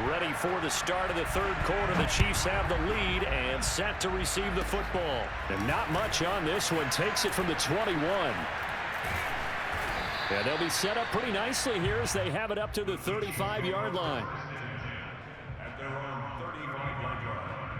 Ready for the start of the third quarter. The Chiefs have the lead and set to receive the football. And not much on this one. Takes it from the 21. And they'll be set up pretty nicely here as they have it up to the 35-yard line. At their own 35-yard line.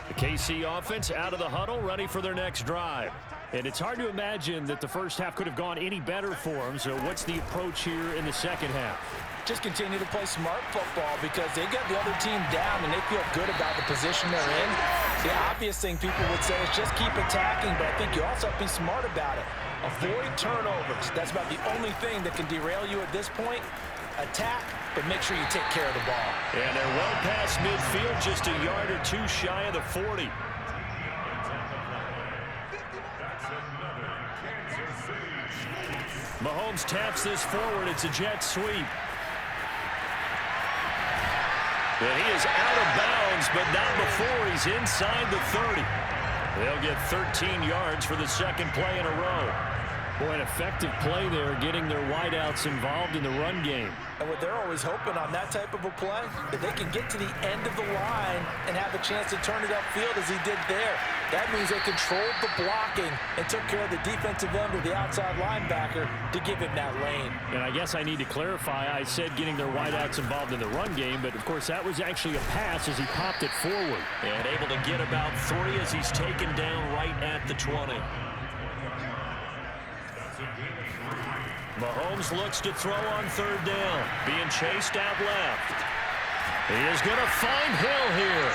The KC offense out of the huddle, ready for their next drive. And it's hard to imagine that the first half could have gone any better for them. So what's the approach here in the second half? Just continue to play smart football because they got the other team down and they feel good about the position they're in. The obvious thing people would say is just keep attacking, but I think you also have to be smart about it. Avoid turnovers. That's about the only thing that can derail you at this point. Attack, but make sure you take care of the ball. And they're well past midfield, just a yard or two shy of the 40. Mahomes taps this forward. It's a jet sweep. And he is out of bounds, but not before he's inside the 30. They'll get 13 yards for the second play in a row. Boy, an effective play there, getting their wideouts involved in the run game. And what they're always hoping on that type of a play, that they can get to the end of the line and have a chance to turn it upfield as he did there. That means they controlled the blocking and took care of the defensive end or the outside linebacker to give him that lane. And I guess I need to clarify, I said getting their wideouts involved in the run game, but of course that was actually a pass as he popped it forward. And able to get about 3 as he's taken down right at the 20. Mahomes looks to throw on third down. Being chased out left. He is going to find Hill here.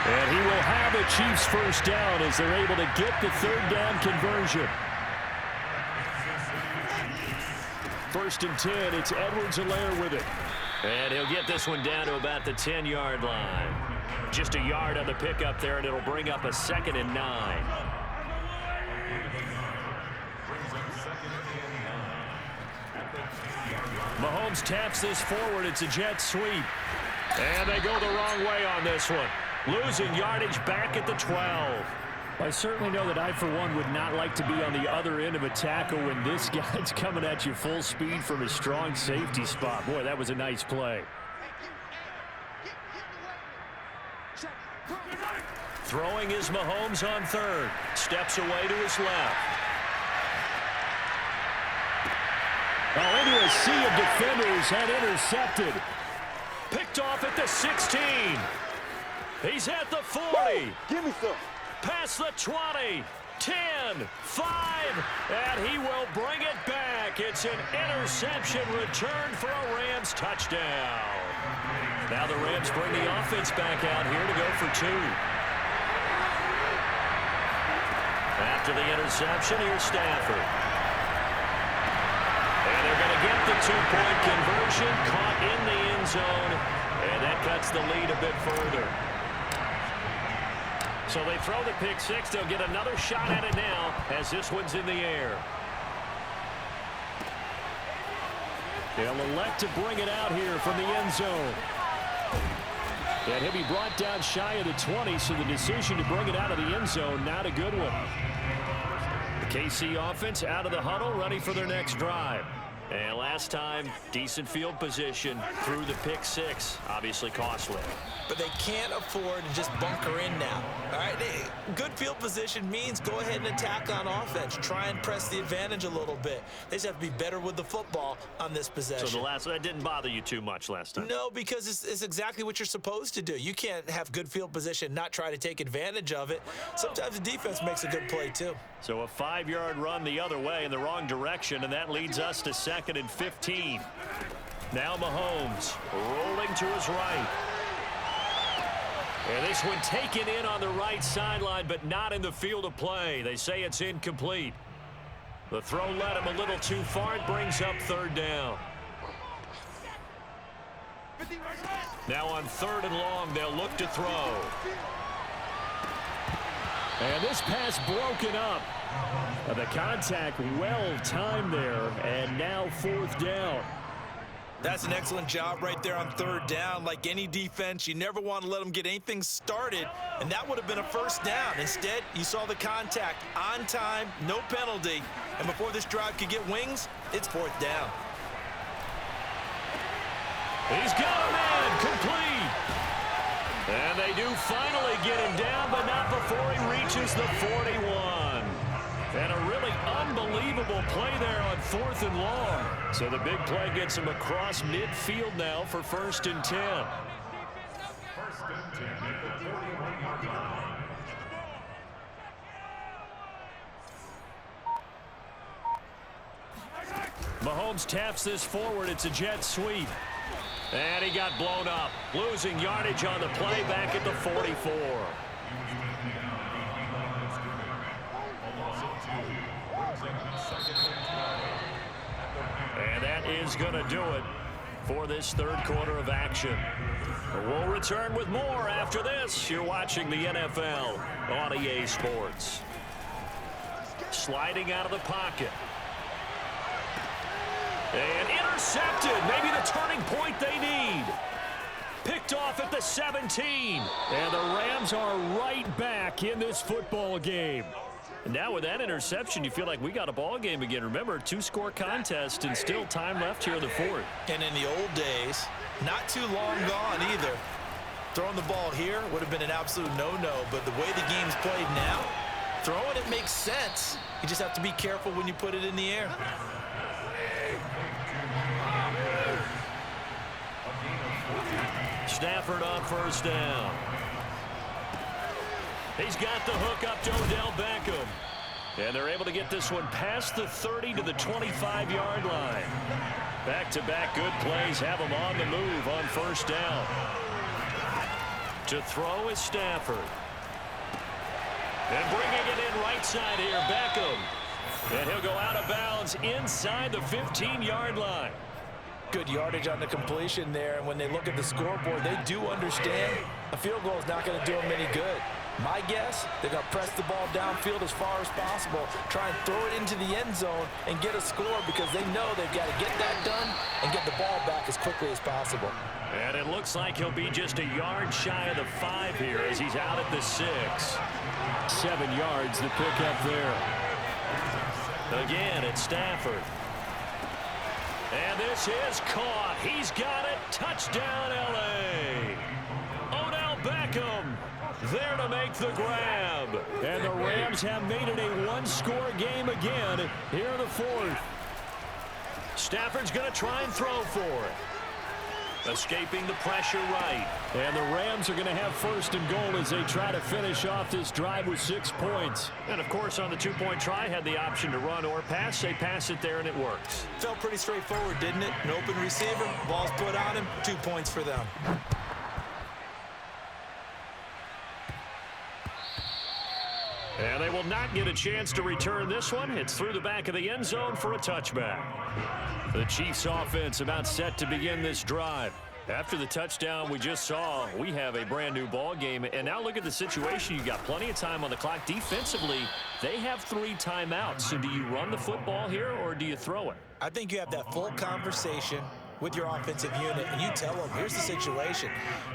And he will have a Chiefs first down as they're able to get the third down conversion. First and 10, it's Edwards-Helaire with it. And he'll get this one down to about the 10-yard line. Just a yard on the pickup there, and it'll bring up a 2nd and 9. Mahomes taps this forward. It's a jet sweep. And they go the wrong way on this one. Losing yardage back at the 12. I certainly know that I, for one, would not like to be on the other end of a tackle when this guy's coming at you full speed from a strong safety spot. Boy, that was a nice play. Throwing is Mahomes on third. Steps away to his left. Oh, into a sea of defenders and intercepted. Picked off at the 16. He's at the 40. Give me some. Past the 20. 10. 5. And he will bring it back. It's an interception return for a Rams touchdown. Now the Rams bring the offense back out here to go for 2. After the interception, here's Stafford. And they're going to get the 2-point conversion, caught in the end zone, and that cuts the lead a bit further. So they throw the pick six. They'll get another shot at it now as this one's in the air. They'll elect to bring it out here from the end zone. And he'll be brought down shy of the 20, so the decision to bring it out of the end zone, not a good one. The KC offense out of the huddle, ready for their next drive. And last time, decent field position through the pick six. Obviously costly. But they can't afford to just bunker in now. All right, good field position means go ahead and attack on offense. Try and press the advantage a little bit. They just have to be better with the football on this possession. So that didn't bother you too much last time? No, because it's exactly what you're supposed to do. You can't have good field position, not try to take advantage of it. Sometimes the defense makes a good play too. So a 5-yard run the other way in the wrong direction, and that leads us to 2nd and 15. Now Mahomes rolling to his right. And this one taken in on the right sideline, but not in the field of play. They say it's incomplete. The throw led him a little too far. It brings up third down. Now on 3rd and long, they'll look to throw. And this pass broken up. The contact well timed there, and now 4th down. That's an excellent job right there on 3rd down. Like any defense, you never want to let them get anything started, and that would have been a first down. Instead, you saw the contact on time, no penalty, and before this drive could get wings, it's 4th down. He's got him in, complete. And they do finally get him down, but not before he reaches the 41. And a really unbelievable play there on 4th and long. So the big play gets him across midfield now for 1st and 10. 1st and 10 at the 41-yard line. Mahomes taps this forward. It's a jet sweep. And he got blown up. Losing yardage on the play back at the 44. And that is going to do it for this 3rd quarter of action. We'll return with more after this. You're watching the NFL on EA Sports. Sliding out of the pocket. And intercepted. Maybe the turning point they need. Picked off at the 17. And the Rams are right back in this football game. And now with that interception, you feel like we got a ball game again. Remember, 2-score contest and still time left here in the 4th. And in the old days, not too long gone either. Throwing the ball here would have been an absolute no-no. But the way the game's played now, throwing it makes sense. You just have to be careful when you put it in the air. Stafford on 1st down. He's got the hook up to Odell Beckham. And they're able to get this one past the 30 to the 25-yard line. Back-to-back good plays have them on the move on 1st down. To throw is Stafford. And bringing it in right side here, Beckham. And he'll go out of bounds inside the 15-yard line. Good yardage on the completion there, and when they look at the scoreboard, they do understand a field goal is not going to do them any good. My guess, they're going to press the ball downfield as far as possible, try and throw it into the end zone and get a score because they know they've got to get that done and get the ball back as quickly as possible. And it looks like he'll be just a yard shy of the 5 here as he's out at the 6. 7 yards the pickup there. Again, it's Stafford. And this is caught. He's got it. Touchdown, L.A. Odell Beckham there to make the grab. And the Rams have made it a 1-score game again here in the 4th. Stafford's going to try and throw for it. Escaping the pressure right. And the Rams are going to have 1st and goal as they try to finish off this drive with 6 points. And, of course, on the 2-point try, had the option to run or pass. They pass it there, and it works. Felt pretty straightforward, didn't it? An open receiver, ball's put on him, 2 points for them. And they will not get a chance to return this one. It's through the back of the end zone for a touchback. The Chiefs offense about set to begin this drive. After the touchdown we just saw, we have a brand new ball game. And now look at the situation. You got plenty of time on the clock. Defensively, they have 3 timeouts. So do you run the football here or do you throw it? I think you have that full conversation with your offensive unit, and you tell them, here's the situation.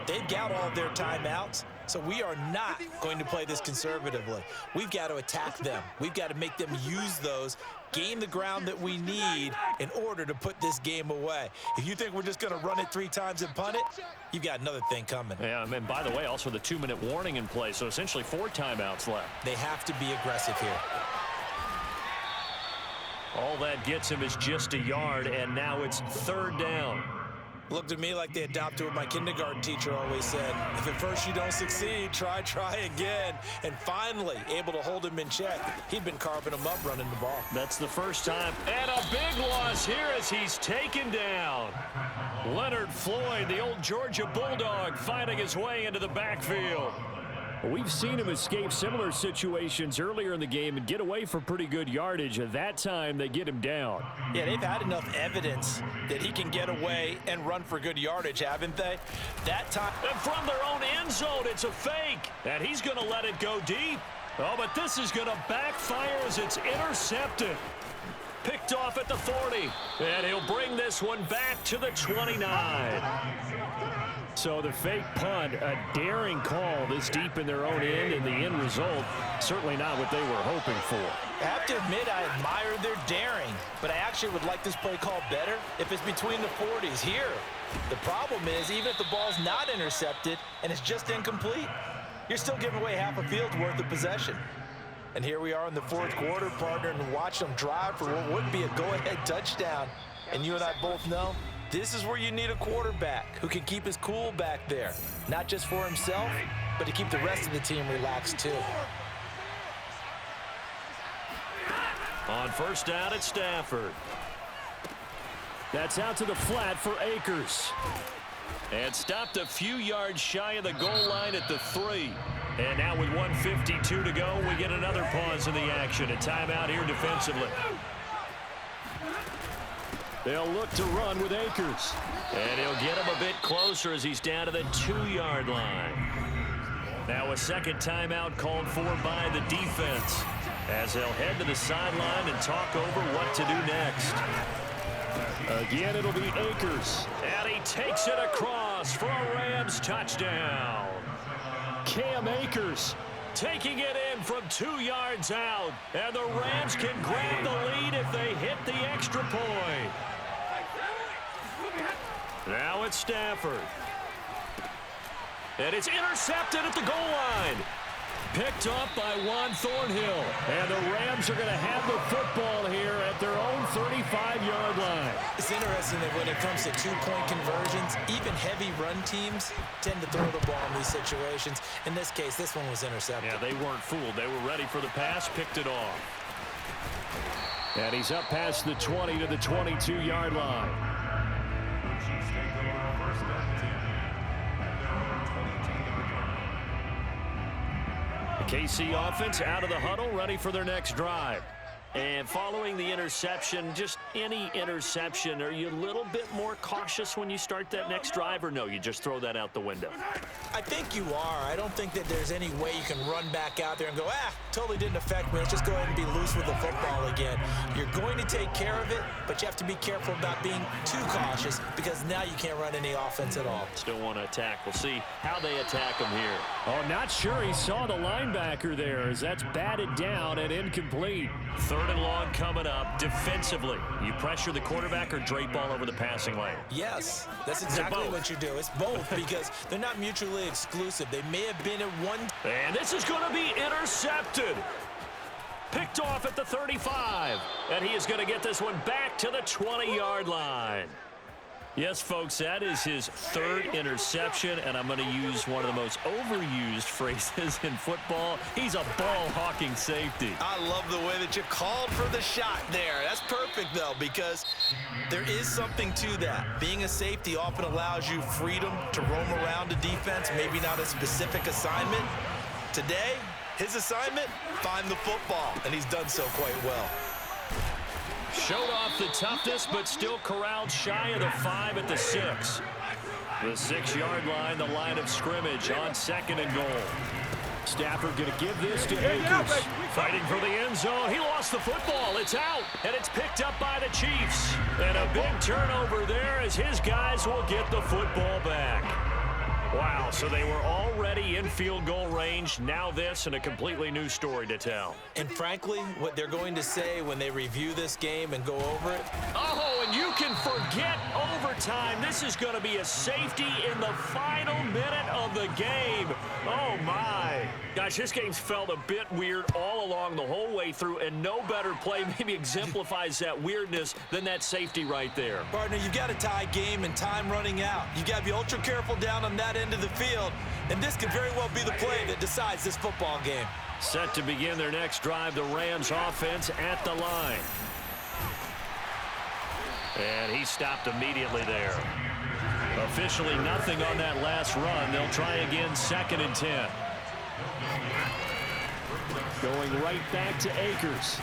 They've got all of their timeouts, so we are not going to play this conservatively. We've got to attack them. We've got to make them use those, gain the ground that we need in order to put this game away. If you think we're just going to run it 3 times and punt it, you've got another thing coming. Yeah, and by the way, also the 2-minute warning in play, so essentially 4 timeouts left. They have to be aggressive here. All that gets him is just a yard, and now it's 3rd down. Looked at me like they adopted what my kindergarten teacher always said. If at first you don't succeed, try again. And finally, able to hold him in check. He'd been carving him up running the ball. That's the first time. And a big loss here as he's taken down. Leonard Floyd, the old Georgia Bulldog, fighting his way into the backfield. We've seen him escape similar situations earlier in the game and get away for pretty good yardage. At that time, they get him down. Yeah, they've had enough evidence that he can get away and run for good yardage, haven't they? That time. And from their own end zone, it's a fake. And he's going to let it go deep. Oh, but this is going to backfire as it's intercepted. Picked off at the 40. And he'll bring this one back to the 29. So the fake punt, a daring call this deep in their own end, and the end result, certainly not what they were hoping for. I have to admit, I admire their daring, but I actually would like this play called better if it's between the 40s here. The problem is, even if the ball's not intercepted and it's just incomplete, you're still giving away half a field's worth of possession. And here we are in the fourth quarter, partner, and watch them drive for what would be a go-ahead touchdown. And you and I both know, this is where you need a quarterback who can keep his cool back there, not just for himself, but to keep the rest of the team relaxed too. On first down at Stafford. That's out to the flat for Akers. And stopped a few yards shy of the goal line at the 3. And now with 1:52 to go, we get another pause in the action. A timeout here defensively. They'll look to run with Akers. And he'll get him a bit closer as he's down to the 2-yard line. Now a second timeout called for by the defense, as they'll head to the sideline and talk over what to do next. Again, it'll be Akers. And he takes it across for a Rams touchdown. Cam Akers taking it in from 2 yards out. And the Rams can grab the lead if they hit the extra point. Now it's Stafford. And it's intercepted at the goal line. Picked off by Juan Thornhill. And the Rams are going to have the football here at their own 35-yard line. It's interesting that when it comes to two-point conversions, even heavy run teams tend to throw the ball in these situations. In this case, this one was intercepted. Yeah, they weren't fooled. They were ready for the pass, picked it off. And he's up past the 20 to the 22-yard line. KC offense out of the huddle, ready for their next drive. And following the interception, just any interception, are you a little bit more cautious when you start that next drive, or no, you just throw that out the window? I think you are. I don't think that there's any way you can run back out there and go, totally didn't affect me. Let's just go ahead and be loose with the football again. You're going to take care of it, but you have to be careful about being too cautious, because now you can't run any offense at all. Still want to attack. We'll see how they attack him here. Oh, not sure he saw the linebacker there, as that's batted down and incomplete. Third and long coming up. Defensively, you pressure the quarterback or drape all over the passing lane? Yes, that's exactly what you do. It's both, because they're not mutually exclusive. They may have been at one. And this is going to be intercepted. Picked off at the 35. And he is going to get this one back to the 20-yard line. Yes, folks, that is his third interception, and I'm going to use one of the most overused phrases in football. He's a ball-hawking safety. I love the way that you called for the shot there. That's perfect, though, because there is something to that. Being a safety often allows you freedom to roam around the defense, maybe not a specific assignment. Today, his assignment, find the football, and he's done so quite well. Showed off the toughness, but still corralled shy of the 5 at the 6. The 6-yard line, the line of scrimmage on second and goal. Stafford going to give this to Akers. Fighting for the end zone. He lost the football. It's out, and it's picked up by the Chiefs. And a big turnover there as his guys will get the football back. Wow, so they were already in field goal range. Now this, and a completely new story to tell. And frankly, what they're going to say when they review this game and go over it. Oh, and you can forget overtime. This is going to be a safety in the final minute of the game. Oh, my. Gosh, this game's felt a bit weird all along the whole way through, and no better play maybe exemplifies that weirdness than that safety right there. Partner, you've got a tie game and time running out. You've got to be ultra careful down on that end of the field, and this could very well be the play that decides this football game. Set to begin their next drive, the Rams offense at the line. And he stopped immediately there. Officially nothing on that last run. They'll try again, 2nd and 10. Going right back to Akers.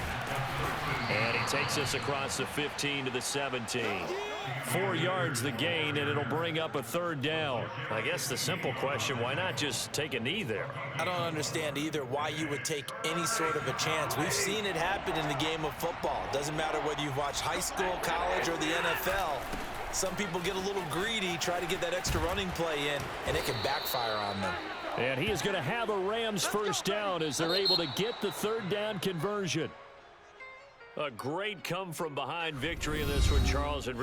And he takes us across the 15 to the 17. 4 yards the gain, and it'll bring up a 3rd down. I guess the simple question, why not just take a knee there? I don't understand either why you would take any sort of a chance. We've seen it happen in the game of football. Doesn't matter whether you've watched high school, college, or the NFL. Some people get a little greedy, try to get that extra running play in, and it can backfire on them. And he is going to have a Rams first down as they're able to get the third down conversion. A great come-from-behind victory in this one, Charles. And